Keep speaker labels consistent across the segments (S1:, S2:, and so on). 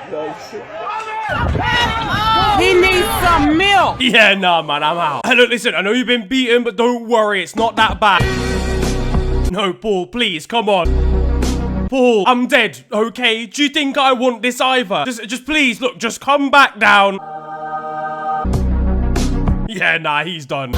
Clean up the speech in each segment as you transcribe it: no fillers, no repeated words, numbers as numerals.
S1: He needs some milk.
S2: Yeah, nah, man, I'm out. Hey, look, listen, I know you've been beaten, but don't worry, it's not that bad. No, Paul, please, come on. Paul, I'm dead, okay? Do you think I want this either? Just please, look, just come back down. Yeah, nah, he's done.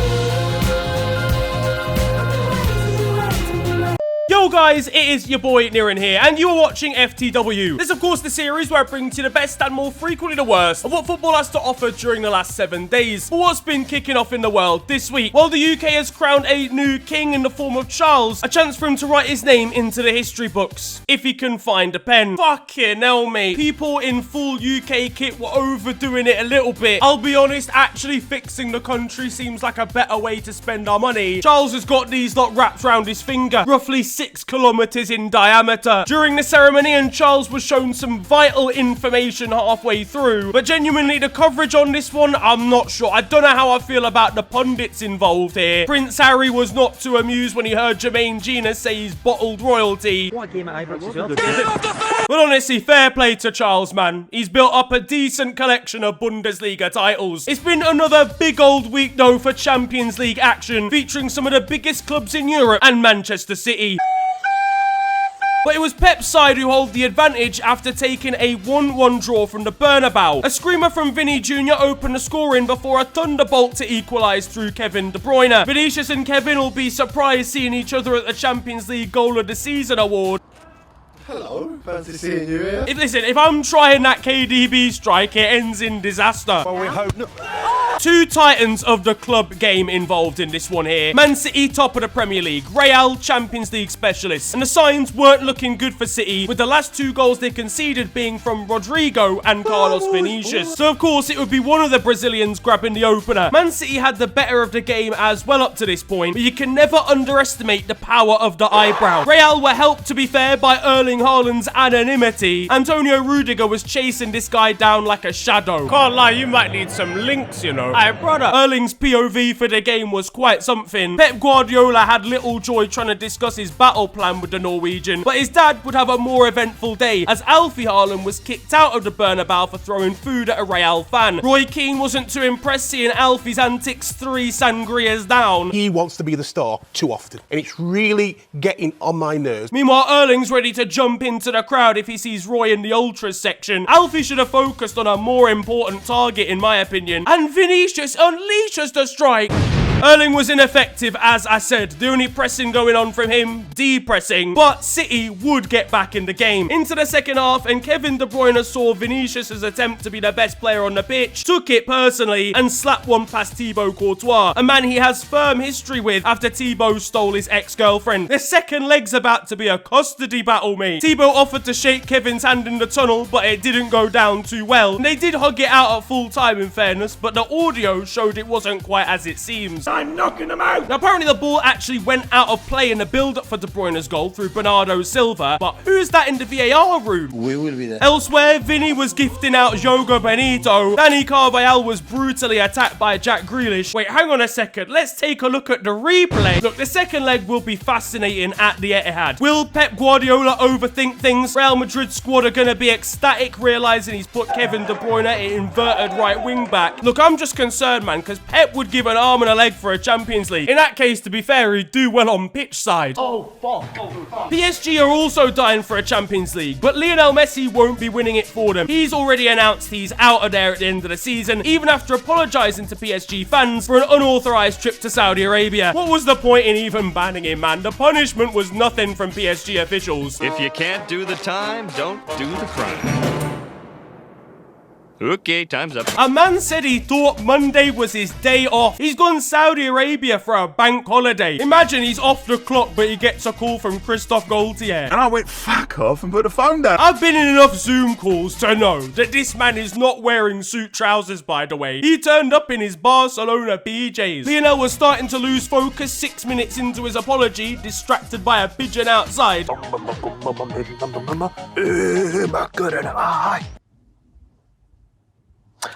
S2: Yo guys, it is your boy Newman here, and you are watching FTW. This is of course the series where I bring to you the best and more frequently the worst of what football has to offer during the last 7 days. But what's been kicking off in the world this week? Well, the UK has crowned a new king in the form of Charles, a chance for him to write his name into the history books, if he can find a pen. Fucking hell, mate. People in full UK kit were overdoing it a little bit. I'll be honest, actually fixing the country seems like a better way to spend our money. Charles has got these lot wrapped around his finger, roughly 6 kilometers in diameter. During the ceremony, and Charles was shown some vital information halfway through, but genuinely the coverage on this one, I'm not sure. I don't know how I feel about the pundits involved here. Prince Harry was not too amused when he heard Jermaine Gina say he's bottled royalty. But honestly, fair play to Charles, man. He's built up a decent collection of Bundesliga titles. It's been another big old week though for Champions League action, featuring some of the biggest clubs in Europe and Manchester City. But it was Pep's side who hold the advantage after taking a 1-1 draw from the Bernabeu. A screamer from Vinny Jr. opened the scoring before a thunderbolt to equalise through Kevin De Bruyne. Vinicius and Kevin will be surprised seeing each other at the Champions League Goal of the Season award.
S3: Hello, fancy seeing you here.
S2: If I'm trying that KDB strike, it ends in disaster.
S3: Well, we hope not.
S2: Two titans of the club game involved in this one here. Man City top of the Premier League, Real Champions League specialists, and the signs weren't looking good for City, with the last 2 goals they conceded being from Rodrigo and Carlos Vinicius. So of course it would be one of the Brazilians grabbing the opener. Man City had the better of the game as well up to this point, but you can never underestimate the power of the eyebrow. Real were helped, to be fair, by Erling Haaland's anonymity. Antonio Rudiger was chasing this guy down like a shadow. Can't lie, you might need some links, you know. Aye, brother. Erling's POV for the game was quite something. Pep Guardiola had little joy trying to discuss his battle plan with the Norwegian, but his dad would have a more eventful day, as Alfie Haaland was kicked out of the Bernabeu for throwing food at a Real fan. Roy Keane wasn't too impressed seeing Alfie's antics 3 sangrias down.
S4: He wants to be the star too often, and it's really getting on my nerves.
S2: Meanwhile, Erling's ready to jump into the crowd if he sees Roy in the Ultras section. Alfie should have focused on a more important target, in my opinion, and Vinicius unleashes the strike. Erling was ineffective, as I said. The only pressing going on from him, depressing. But City would get back in the game. Into the second half, and Kevin De Bruyne saw Vinicius' attempt to be the best player on the pitch, took it personally, and slapped one past Thibaut Courtois, a man he has firm history with after Thibaut stole his ex-girlfriend. The second leg's about to be a custody battle, mate. Thibaut offered to shake Kevin's hand in the tunnel, but it didn't go down too well. And they did hug it out at full time, in fairness, but the audio showed it wasn't quite as it seems.
S3: I'm knocking them out.
S2: Now, apparently the ball actually went out of play in the build-up for De Bruyne's goal through Bernardo Silva, but who's that in the VAR room?
S3: We will be there.
S2: Elsewhere, Vinny was gifting out Jogo Benito. Danny Carvajal was brutally attacked by Jack Grealish. Wait, hang on a second. Let's take a look at the replay. Look, the second leg will be fascinating at the Etihad. Will Pep Guardiola overthink things? Real Madrid squad are going to be ecstatic, realising he's put Kevin De Bruyne at inverted right wing back. Look, I'm just concerned, man, because Pep would give an arm and a leg for a Champions League. In that case, to be fair, he'd do well on pitch side.
S3: Oh, fuck.
S2: PSG are also dying for a Champions League, but Lionel Messi won't be winning it for them. He's already announced he's out of there at the end of the season, even after apologising to PSG fans for an unauthorised trip to Saudi Arabia. What was the point in even banning him, man? The punishment was nothing from PSG officials.
S5: If you can't do the time, don't do the crime. Okay, time's up.
S2: A man said he thought Monday was his day off. He's gone Saudi Arabia for a bank holiday. Imagine he's off the clock, but he gets a call from Christophe Gaultier.
S3: And I went, fuck off, and put the phone down.
S2: I've been in enough Zoom calls to know that this man is not wearing suit trousers, by the way. He turned up in his Barcelona PJs. Lionel was starting to lose focus 6 minutes into his apology, distracted by a pigeon outside.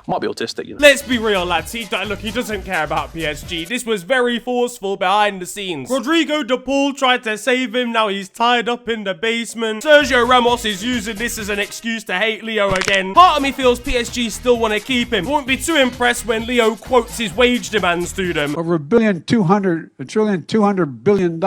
S6: Might be autistic, you know.
S2: Let's be real, lads. He doesn't care about PSG. This was very forceful behind the scenes. Rodrigo de Paul tried to save him. Now he's tied up in the basement. Sergio Ramos is using this as an excuse to hate Leo again. Part of me feels PSG still want to keep him. Won't be too impressed when Leo quotes his wage demands to them.
S7: Over $1 billion.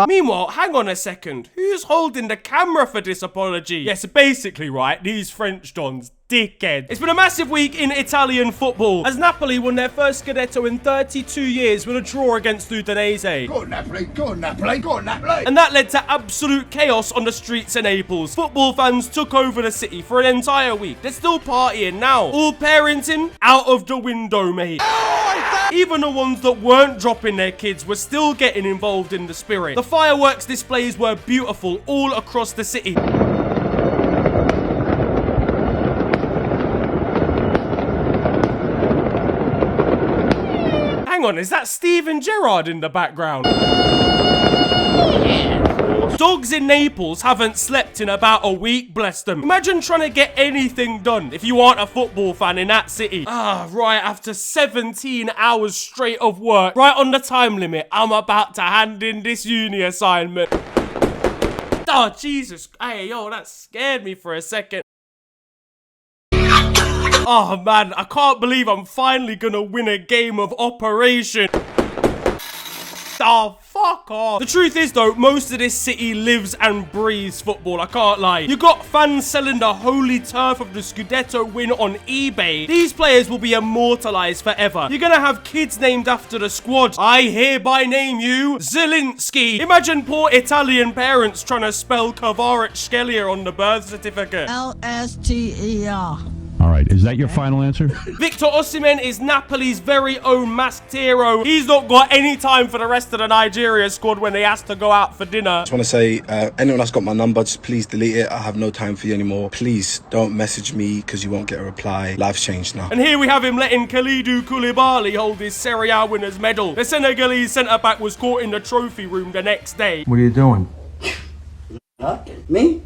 S2: Meanwhile, hang on a second. Who's holding the camera for this apology? Yes, basically, right, these French dons. Dickhead. It's been a massive week in Italian football as Napoli won their first Scudetto in 32 years with a draw against Udinese.
S3: Go on, Napoli, go on, Napoli, go on, Napoli.
S2: And that led to absolute chaos on the streets of Naples. Football fans took over the city for an entire week. They're still partying now. All parenting out of the window, mate. Even the ones that weren't dropping their kids were still getting involved in the spirit. The fireworks displays were beautiful all across the city. Hang on, is that Steven Gerrard in the background? Dogs in Naples haven't slept in about a week, bless them. Imagine trying to get anything done if you aren't a football fan in that city. Right, after 17 hours straight of work, right on the time limit, I'm about to hand in this uni assignment. Oh, Jesus. Hey, yo, that scared me for a second. Oh, man, I can't believe I'm finally gonna win a game of Operation. Oh, fuck off. The truth is, though, most of this city lives and breathes football, I can't lie. You got fans selling the holy turf of the Scudetto win on eBay. These players will be immortalized forever. You're gonna have kids named after the squad. I hereby name you Zelensky. Imagine poor Italian parents trying to spell Kvaratskhelia on the birth certificate.
S8: L-S-T-E-R.
S9: All right, is that your final answer?
S2: Victor Osimhen is Napoli's very own masked hero. He's not got any time for the rest of the Nigeria squad when he has to go out for dinner.
S10: I just want to say, anyone that's got my number, just please delete it. I have no time for you anymore. Please don't message me because you won't get a reply. Life's changed now.
S2: And here we have him letting Kalidou Koulibaly hold his Serie A winner's medal. The Senegalese centre-back was caught in the trophy room the next day.
S7: What are you doing?
S8: Nothing. Me?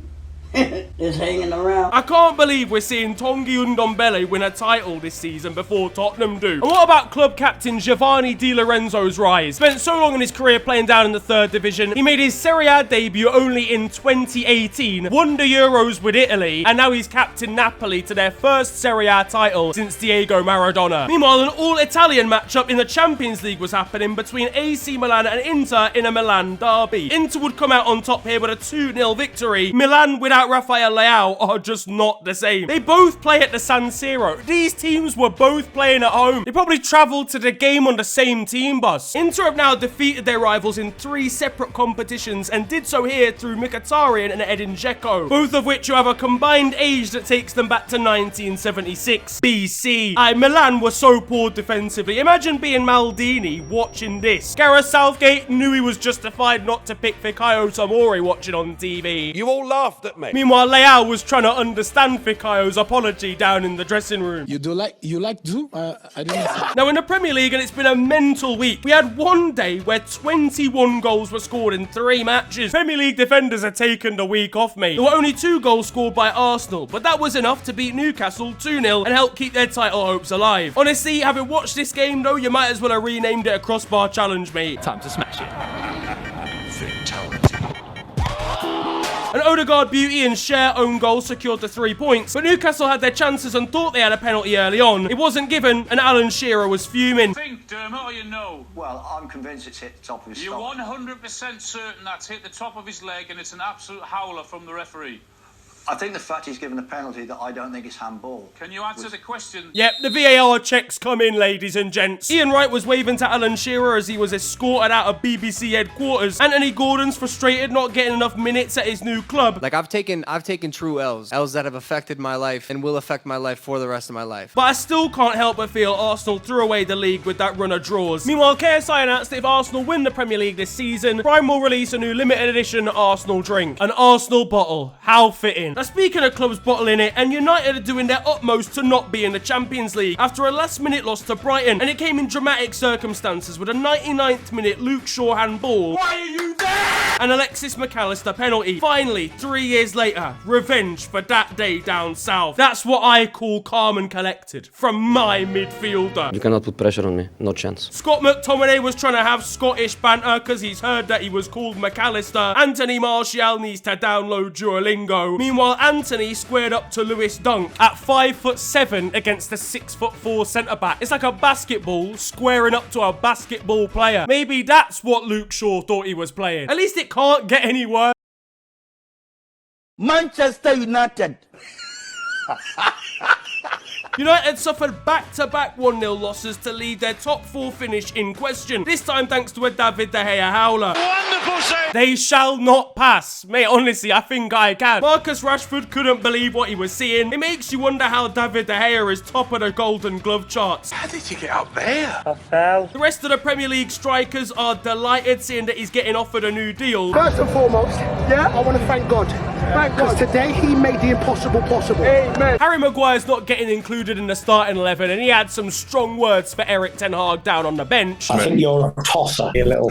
S8: Just hanging around.
S2: I can't believe we're seeing Tanguy Ndombele win a title this season before Tottenham do. And what about club captain Giovanni Di Lorenzo's rise? Spent so long in his career playing down in the 3rd division. He made his Serie A debut only in 2018, won the Euros with Italy, and now he's captain Napoli to their first Serie A title since Diego Maradona. Meanwhile, an all-Italian matchup in the Champions League was happening between AC Milan and Inter in a Milan derby. Inter would come out on top here with a 2-0 victory. Milan, without Rafael Leao, are just not the same. They both play at the San Siro. These teams were both playing at home. They probably travelled to the game on the same team bus. Inter have now defeated their rivals in 3 separate competitions and did so here through Mkhitaryan and Edin Dzeko, both of which have a combined age that takes them back to 1976 BC. Milan were so poor defensively. Imagine being Maldini watching this. Gareth Southgate knew he was justified not to pick Fikayo Tomori watching on TV.
S4: You all laughed at me.
S2: Meanwhile, Leao was trying to understand Fikayo's apology down in the dressing room.
S7: You like to? I didn't.
S2: Now, in the Premier League, and it's been a mental week, we had one day where 21 goals were scored in 3 matches. Premier League defenders are taking the week off, mate. There were only 2 goals scored by Arsenal, but that was enough to beat Newcastle 2-0 and help keep their title hopes alive. Honestly, having watched this game, though, you might as well have renamed it a crossbar challenge, mate.
S5: Time to smash it. Fatality.
S2: An Odegaard beauty and Cher own goal secured the 3 points, but Newcastle had their chances and thought they had a penalty early on. It wasn't given, and Alan Shearer was fuming.
S11: Think, Dermot, or you know?
S12: Well, I'm convinced it's hit the top of his
S11: You're
S12: stomach.
S11: 100% certain that's hit the top of his leg and it's an absolute howler from the referee?
S12: I think the fact he's given a penalty that I don't think is handball.
S11: Can you answer the question?
S2: Yep, the VAR checks come in, ladies and gents. Ian Wright was waving to Alan Shearer as he was escorted out of BBC headquarters. Anthony Gordon's frustrated not getting enough minutes at his new club.
S13: Like, I've taken true L's that have affected my life and will affect my life for the rest of my life.
S2: But I still can't help but feel Arsenal threw away the league with that run of draws. Meanwhile, KSI announced that if Arsenal win the Premier League this season, Prime will release a new limited edition Arsenal drink. An Arsenal bottle. How fitting. in. Now, speaking of clubs bottling it, and United are doing their utmost to not be in the Champions League after a last-minute loss to Brighton, and it came in dramatic circumstances with a 99th minute Luke Shaw handball. Why are you there? And Alexis McAllister penalty. Finally, 3 years later, revenge for that day down south. That's what I call calm and collected from my midfielder.
S6: You cannot put pressure on me, no chance.
S2: Scott McTominay was trying to have Scottish banter because he's heard that he was called McAllister. Anthony Martial needs to download Duolingo. Meanwhile, Anthony squared up to Lewis Dunk at 5'7" against a 6'4" centre-back. It's like a basketball squaring up to a basketball player. Maybe that's what Luke Shaw thought he was playing. At least it can't get any worse.
S8: Manchester United.
S2: United suffered back-to-back 1-0 losses to lead their top 4 finish in question. This time thanks to a David De Gea howler.
S11: Wonderful save!
S2: They shall not pass. Mate, honestly, I think I can. Marcus Rashford couldn't believe what he was seeing. It makes you wonder how David De Gea is top of the Golden Glove charts.
S3: How did you get up there?
S11: I fell.
S2: The rest of the Premier League strikers are delighted seeing that he's getting offered a new deal.
S4: First and foremost, I want to thank God. Because today he made the impossible possible. Amen.
S2: Harry Maguire's not getting included in the starting 11, and he had some strong words for Eric Ten Hag down on the bench.
S14: I think you're a tosser, you little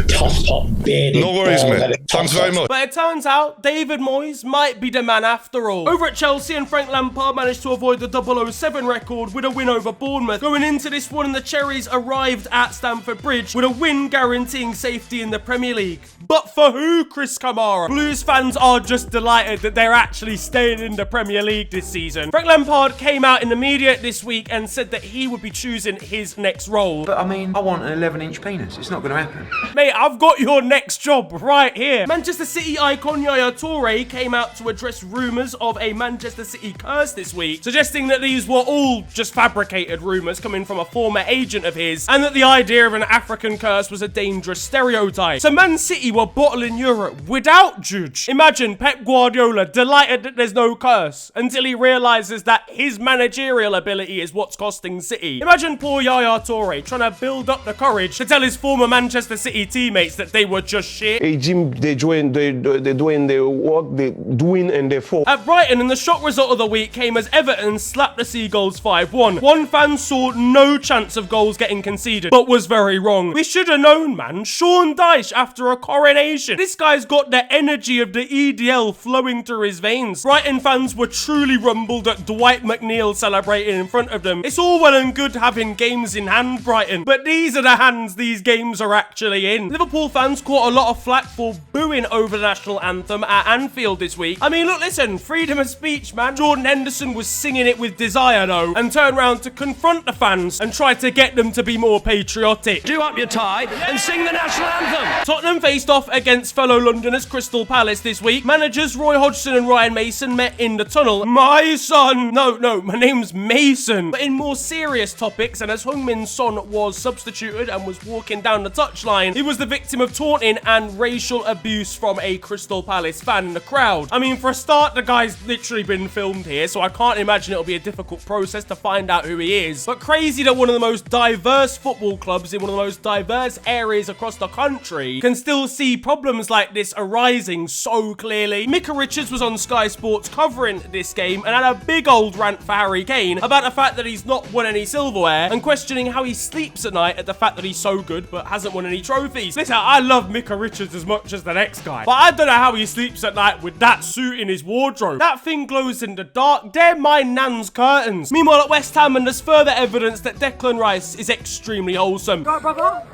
S14: toss-top bearded.
S15: No worries, mate. Thanks very much.
S2: But it turns out David Moyes might be the man after all. Over at Chelsea, and Frank Lampard managed to avoid the 007 record with a win over Bournemouth. Going into this one, the Cherries arrived at Stamford Bridge with a win guaranteeing safety in the Premier League. But for who, Chris Kamara? Blues fans are just delighted that they're actually staying in the Premier League this season. Frank Lampard came out in the media this week and said that he would be choosing his next role.
S16: But I mean, I want an 11-inch penis. It's not going to happen.
S2: Mate, I've got your next job right here. Manchester City icon Yaya Toure came out to address rumours of a Manchester City curse this week, suggesting that these were all just fabricated rumours coming from a former agent of his, and that the idea of an African curse was a dangerous stereotype. So Man City were bottling Europe without Judge. Imagine Pep Guardiola delighted that there's no curse until he realises that his managerial ability is what's costing City. Imagine poor Yaya Toure trying to build up the courage to tell his former Manchester City teammates that they were just shit.
S4: Hey Jim, they're doing their work, they're doing and they're for.
S2: At Brighton, and the shock result of the week came as Everton slapped the Seagulls 5-1. One fan saw no chance of goals getting conceded, but was very wrong. We should have known, man. Sean Dyche after a coronation. This guy's got the energy of the EDL flowing through his veins. Brighton fans were truly rumbled at Dwight McNeil celebrating in front of them. It's all well and good having games in hand, Brighton, but these are the hands these games are actually in. Liverpool fans caught a lot of flack for booing over the national anthem at Anfield this week. I mean, look, listen, freedom of speech, man. Jordan Henderson was singing it with desire, though, and turned around to confront the fans and tried to get them to be more patriotic.
S17: Do up your tie and sing the national anthem.
S2: Tottenham faced off against fellow Londoners Crystal Palace this week. Managers Roy Hodgson and Ryan Mason met in the tunnel. My son. No, my name's Mason. But in more serious topics, and as Heung-min Son was substituted and was walking down the touchline, he was the victim of taunting and racial abuse from a Crystal Palace fan in the crowd. I mean, for a start, the guy's literally been filmed here, so I can't imagine it'll be a difficult process to find out who he is. But crazy that one of the most diverse football clubs in one of the most diverse areas across the country can still see problems like this arising so clearly. Micah Richards was on Sky Sports covering this game and had a big old rant for Harry Kane about the fact that he's not won any silverware and questioning how he sleeps at night at the fact that he's so good but hasn't won any trophies. Listen, I love Micah Richards as much as the next guy, but I don't know how he sleeps at night with that suit in his wardrobe. That thing glows in the dark. They're my nan's curtains. Meanwhile, at West Ham, and there's further evidence that Declan Rice is extremely wholesome.
S18: Right, brother?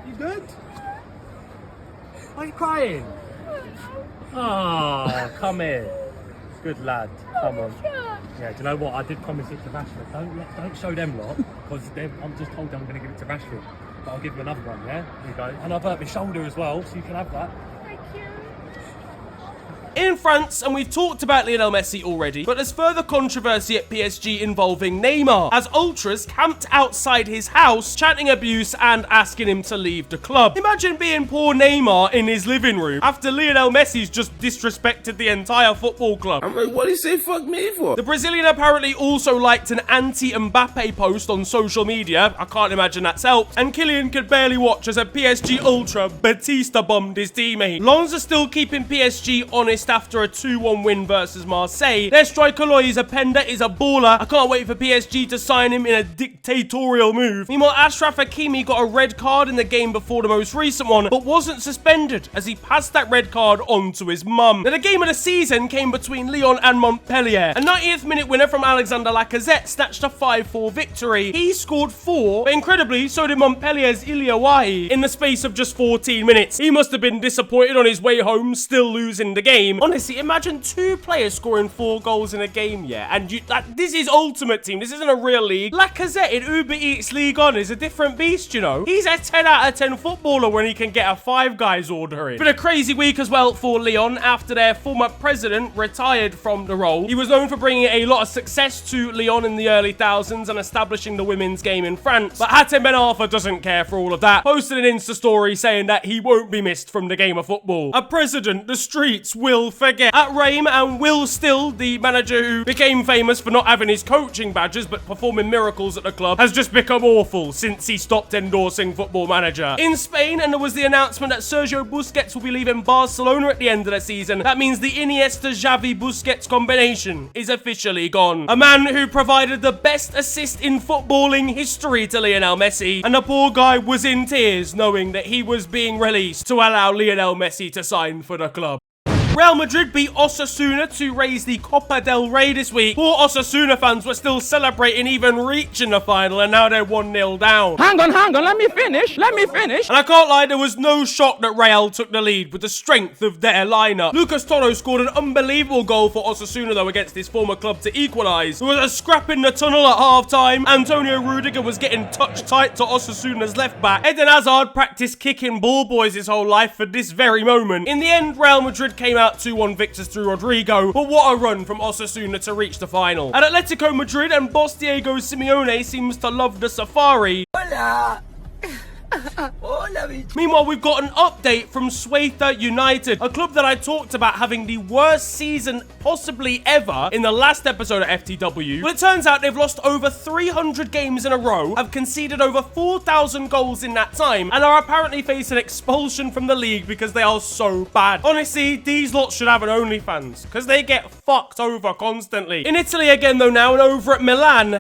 S18: You good? Why are you crying? Oh, come here. Good lad. Come on. Yeah, do you know what? I did promise it to Rashford. Don't show them lot, because I'm just told I'm going to give it to Rashford. But I'll give him another one, yeah? Here you go. And I've hurt my shoulder as well, so you can have that.
S2: In France, and we've talked about Lionel Messi already, but there's further controversy at PSG involving Neymar, as ultras camped outside his house, chanting abuse and asking him to leave the club. Imagine being poor Neymar in his living room after Lionel Messi's just disrespected the entire football club.
S3: I'm like, what did he say fuck me for?
S2: The Brazilian apparently also liked an anti-Mbappe post on social media. I can't imagine that's helped. And Kylian could barely watch as a PSG ultra Batista bombed his teammate. Lens are still keeping PSG honest after a 2-1 win versus Marseille. Their striker Lois Openda is a baller. I can't wait for PSG to sign him in a dictatorial move. Meanwhile, Ashraf Hakimi got a red card in the game before the most recent one, but wasn't suspended as he passed that red card on to his mum. Now, the game of the season came between Lyon and Montpellier. A 90th minute winner from Alexander Lacazette snatched a 5-4 victory. He scored 4, but incredibly, so did Montpellier's Ilia Wahi in the space of just 14 minutes. He must have been disappointed on his way home, still losing the game. Honestly, imagine 2 players scoring 4 goals in a game, yeah? And this is Ultimate Team. This isn't a real league. Lacazette in Uber Eats League On is a different beast, you know? He's a 10 out of 10 footballer when he can get a 5 guys order in. Been a crazy week as well for Lyon after their former president retired from the role. He was known for bringing a lot of success to Lyon in the early thousands and establishing the women's game in France. But Hatem Ben Arfa doesn't care for all of that, posted an Insta story saying that he won't be missed from the game of football. A president the streets will forget. At Reim, and Will Still, the manager who became famous for not having his coaching badges but performing miracles at the club, has just become awful since he stopped endorsing Football Manager. In Spain, and there was the announcement that Sergio Busquets will be leaving Barcelona at the end of the season. That means the Iniesta-Xavi-Busquets combination is officially gone. A man who provided the best assist in footballing history to Lionel Messi, and the poor guy was in tears knowing that he was being released to allow Lionel Messi to sign for the club. Real Madrid beat Osasuna to raise the Copa del Rey this week. Poor Osasuna fans were still celebrating even reaching the final, and now they're 1-0 down.
S1: Hang on, let me finish.
S2: And I can't lie, there was no shock that Real took the lead with the strength of their lineup. Lucas Toro scored an unbelievable goal for Osasuna though against his former club to equalise. There was a scrap in the tunnel at half-time. Antonio Rudiger was getting touch tight to Osasuna's left back. Eden Hazard practiced kicking ball boys his whole life for this very moment. In the end, Real Madrid came out 2-1 victors through Rodrigo, but what a run from Osasuna to reach the final. At Atletico Madrid, and boss Diego Simeone seems to love the safari. Hola. Meanwhile, we've got an update from Ceuta United, a club that I talked about having the worst season possibly ever in the last episode of FTW. Well, it turns out they've lost over 300 games in a row, have conceded over 4,000 goals in that time, and are apparently facing expulsion from the league because they are so bad. Honestly, these lots should have an OnlyFans, because they get fucked over constantly. In Italy again though now, and over at Milan,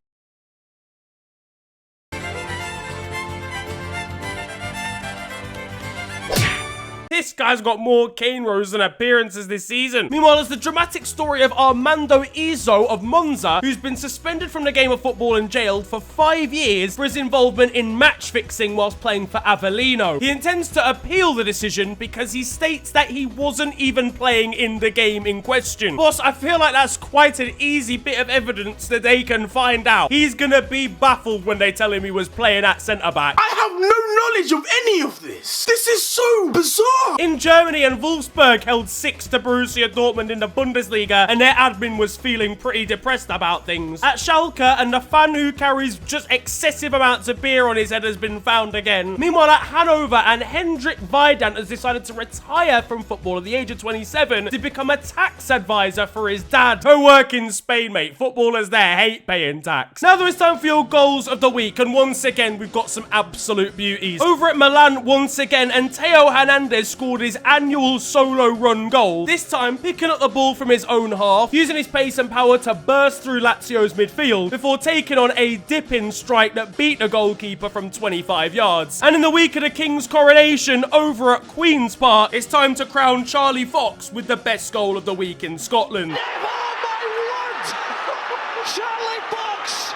S2: this guy's got more cane rows than appearances this season. Meanwhile, there's the dramatic story of Armando Izzo of Monza, who's been suspended from the game of football and jailed for 5 years for his involvement in match fixing whilst playing for Avellino. He intends to appeal the decision because he states that he wasn't even playing in the game in question. Boss, I feel like that's quite an easy bit of evidence that they can find out. He's gonna be baffled when they tell him he was playing at centre-back.
S3: I have no knowledge of any of this. This is so bizarre.
S2: In Germany, and Wolfsburg held 6 to Borussia Dortmund in the Bundesliga, and their admin was feeling pretty depressed about things. At Schalke, and the fan who carries just excessive amounts of beer on his head has been found again. Meanwhile, at Hanover, and Hendrik Weidand has decided to retire from football at the age of 27 to become a tax advisor for his dad. Go work in Spain, mate. Footballers there hate paying tax. Now there is time for your goals of the week, and once again, we've got some absolute beauties. Over at Milan, once again, and Theo Hernandez scored his annual solo run goal, this time picking up the ball from his own half, using his pace and power to burst through Lazio's midfield before taking on a dip-in strike that beat the goalkeeper from 25 yards. And in the week of the King's coronation over at Queen's Park, it's time to crown Charlie Fox with the best goal of the week in Scotland.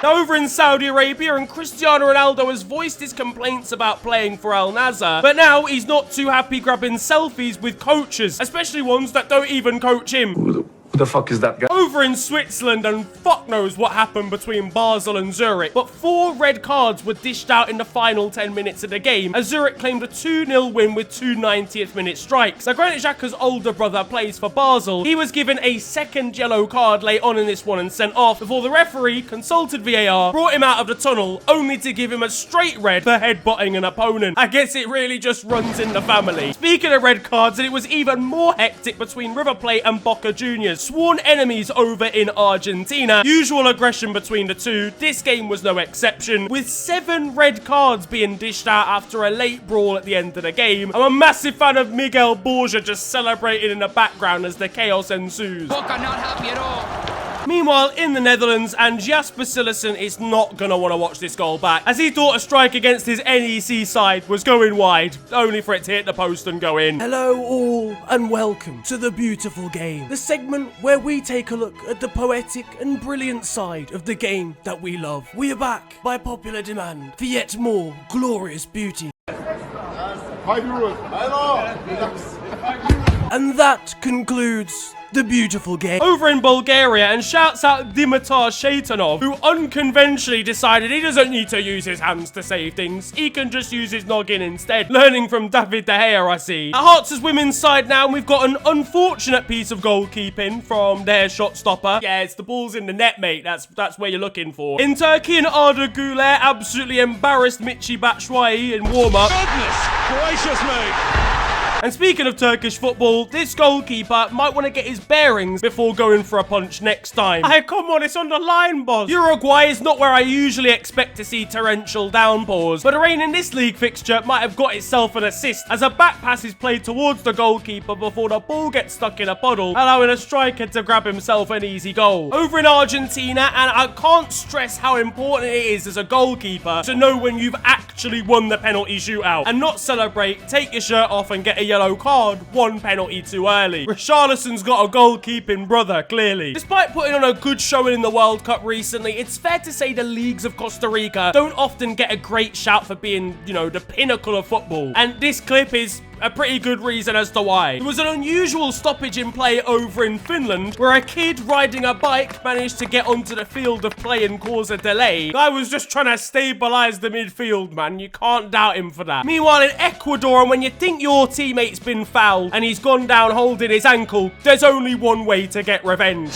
S2: Now over in Saudi Arabia, and Cristiano Ronaldo has voiced his complaints about playing for Al Nassr, but now he's not too happy grabbing selfies with coaches, especially ones that don't even coach him.
S3: Who the fuck is that guy?
S2: Over in Switzerland, and fuck knows what happened between Basel and Zurich, but 4 red cards were dished out in the final 10 minutes of the game, as Zurich claimed a 2-0 win with 2 90th minute strikes. Now granted, Xhaka's older brother plays for Basel. He was given a second yellow card late on in this one and sent off before the referee consulted VAR, brought him out of the tunnel, only to give him a straight red for headbutting an opponent. I guess it really just runs in the family. Speaking of red cards, and it was even more hectic between River Plate and Boca Juniors. sworn enemies over in Argentina. Usual aggression between the two. This game was no exception, with 7 red cards being dished out after a late brawl at the end of the game. I'm a massive fan of Miguel Borja just celebrating in the background as the chaos ensues.
S17: Boca not happy at all.
S2: Meanwhile, in the Netherlands, and Jasper Cillessen is not going to want to watch this goal back, as he thought a strike against his NEC side was going wide, only for it to hit the post and go in. Hello all, and welcome to The Beautiful Game, the segment where we take a look at the poetic and brilliant side of the game that we love. We are back, by popular demand, for yet more glorious beauty. And that concludes The Beautiful Game. Over in Bulgaria, and shouts out Dimitar Shaitanov, who unconventionally decided he doesn't need to use his hands to save things. He can just use his noggin instead. Learning from David De Gea, I see. At Hearts' women's side now, we've got an unfortunate piece of goalkeeping from their shot stopper. Yeah, it's the ball's in the net, mate. That's where you're looking for. In Turkey, and Arda Güler absolutely embarrassed Michy Batshuayi in warm-up.
S17: Goodness gracious me.
S2: And speaking of Turkish football, this goalkeeper might want to get his bearings before going for a punch next time. Hey, come on, it's on the line, boss. Uruguay is not where I usually expect to see torrential downpours, but a rain in this league fixture might have got itself an assist, as a back pass is played towards the goalkeeper before the ball gets stuck in a puddle, allowing a striker to grab himself an easy goal. Over in Argentina, and I can't stress how important it is as a goalkeeper to know when you've actually won the penalty shootout, and not celebrate, take your shirt off and get a yellow card 1 penalty too early. Richarlison's got a goalkeeping brother, clearly. Despite putting on a good showing in the World Cup recently, it's fair to say the leagues of Costa Rica don't often get a great shout for being, you know, the pinnacle of football. And this clip is a pretty good reason as to why. There was an unusual stoppage in play over in Finland, where a kid riding a bike managed to get onto the field of play and cause a delay. Guy was just trying to stabilize the midfield, man. You can't doubt him for that. Meanwhile, in Ecuador, and when you think your teammate's been fouled and he's gone down holding his ankle, there's only one way to get revenge.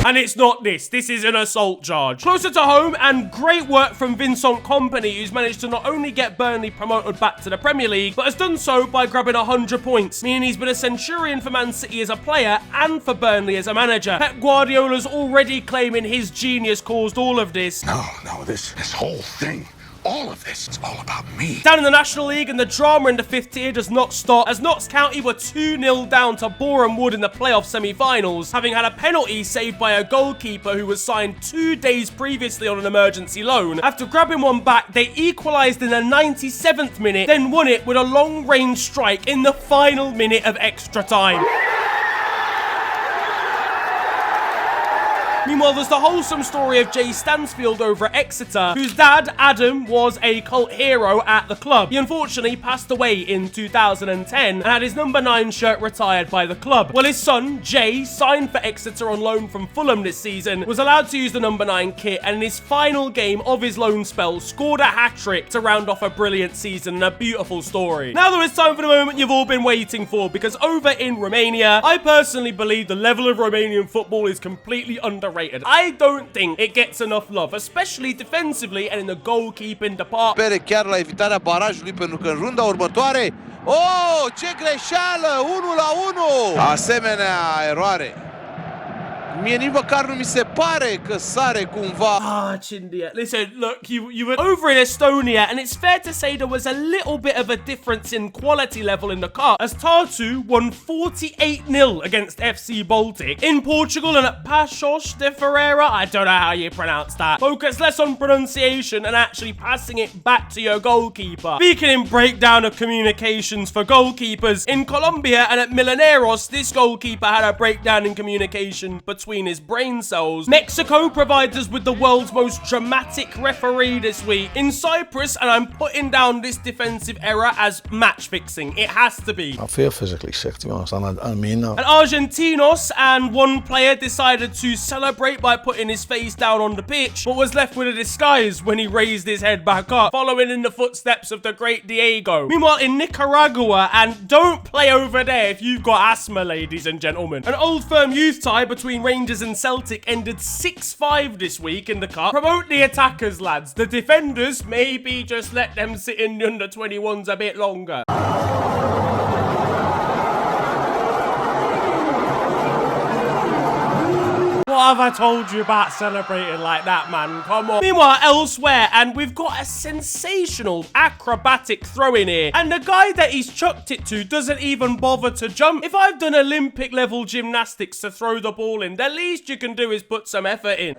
S2: And it's not this. This is an assault charge. Closer to home, and great work from Vincent Kompany, who's managed to not only get Burnley promoted back to the Premier League, but has done so by grabbing 100 points, meaning he's been a centurion for Man City as a player and for Burnley as a manager. Pep Guardiola's already claiming his genius caused all of this.
S19: No, this whole thing. All of this, it's all about me.
S2: Down in the National League, and the drama in the 5th tier does not stop, as Notts County were 2-0 down to Boreham Wood in the playoff semi-finals, having had a penalty saved by a goalkeeper who was signed 2 days previously on an emergency loan. After grabbing one back, they equalised in the 97th minute, then won it with a long-range strike in the final minute of extra time. Meanwhile, there's the wholesome story of Jay Stansfield over at Exeter, whose dad, Adam, was a cult hero at the club. He unfortunately passed away in 2010 and had his number 9 shirt retired by the club. Well, his son, Jay, signed for Exeter on loan from Fulham this season, was allowed to use the number 9 kit, and in his final game of his loan spell, scored a hat-trick to round off a brilliant season and a beautiful story. Now there is time for the moment you've all been waiting for, because over in Romania, I personally believe the level of Romanian football is completely underrated. I don't think it gets enough love, especially defensively and in the goalkeeping department.
S20: Sper chiar la evitarea barajului, pentru că în runda următoare, oh, ce greșeală, 1-1. Asemenea eroare. Mie nici măcar nu mi se pare că sare cumva.
S2: Chindia. Listen, look, you were over in Estonia, and it's fair to say there was a little bit of a difference in quality level in the cup, as Tartu won 48-0 against FC Baltic. In Portugal, and at Paços de Ferreira, I don't know how you pronounce that, focus less on pronunciation and actually passing it back to your goalkeeper. Speaking in breakdown of communications for goalkeepers, in Colombia and at Milaneros, this goalkeeper had a breakdown in communication between his brain cells. Mexico provides us with the world's most dramatic referee this week. In Cyprus, and I'm putting down this defensive error as match fixing. It has to be.
S21: I feel physically sick, to be honest, and I mean that.
S2: And Argentinos, and one player decided to celebrate by putting his face down on the pitch, but was left with a disguise when he raised his head back up, following in the footsteps of the great Diego. Meanwhile, in Nicaragua, and don't play over there if you've got asthma, ladies and gentlemen, an old firm youth tie between Rangers and Celtic ended 6-5 this week in the cup. Promote the attackers, lads. The defenders, maybe just let them sit in the under-21s a bit longer. have I told you about celebrating like that, man? Come on. Meanwhile, elsewhere, and we've got a sensational acrobatic throw in here, and the guy that he's chucked it to doesn't even bother to jump. If I've done Olympic level gymnastics to throw the ball in, the least you can do is put some effort in.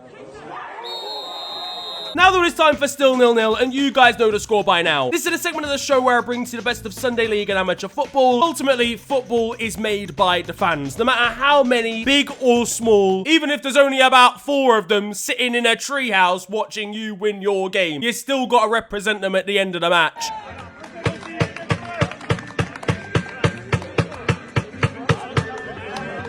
S2: Now that it's time for Still 0-0, and you guys know the score by now. This is a segment of the show where I bring to you the best of Sunday League and amateur football. Ultimately, football is made by the fans. No matter how many, big or small, even if there's only about 4 of them sitting in a treehouse watching you win your game, you still got to represent them at the end of the match.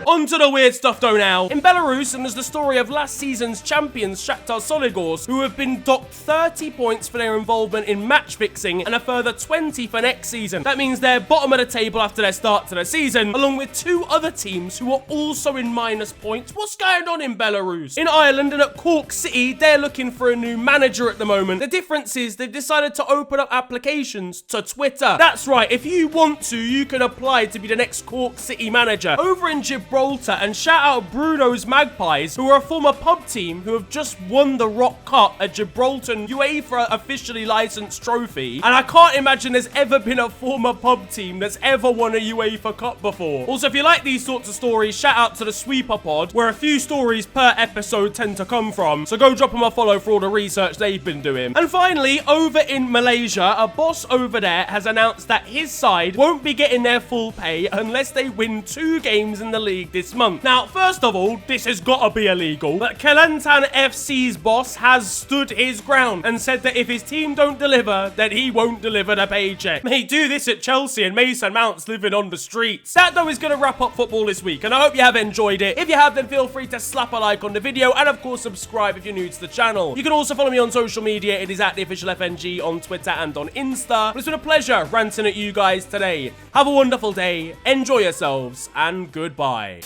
S2: On to the weird stuff though now. In Belarus, and there's the story of last season's champions Shakhtar Solidors, who have been docked 30 points for their involvement in match fixing and a further 20 for next season. That means they're bottom of the table after their start to the season, along with 2 other teams who are also in minus points. What's going on in Belarus? In Ireland and at Cork City, they're looking for a new manager at the moment. The difference is they've decided to open up applications to Twitter. That's right, if you want to, you can apply to be the next Cork City manager. Over in Gibraltar, and shout out Bruno's Magpies, who are a former pub team who have just won the Rock Cup, a Gibraltar UEFA officially licensed trophy, and I can't imagine there's ever been a former pub team that's ever won a UEFA Cup before. Also, if you like these sorts of stories, shout out to the Sweeper Pod, where a few stories per episode tend to come from, so go drop them a follow for all the research they've been doing. And finally, over in Malaysia, a boss over there has announced that his side won't be getting their full pay unless they win 2 games in the league this month. Now, first of all, this has got to be illegal, but Kelantan FC's boss has stood his ground and said that if his team don't deliver, then he won't deliver the paycheck. Mate, do this at Chelsea and Mason Mount's living on the streets. That, though, is going to wrap up football this week, and I hope you have enjoyed it. If you have, then feel free to slap a like on the video, and of course, subscribe if you're new to the channel. You can also follow me on social media. It is at @theofficialfng on Twitter and on Insta. But it's been a pleasure ranting at you guys today. Have a wonderful day, enjoy yourselves, and goodbye.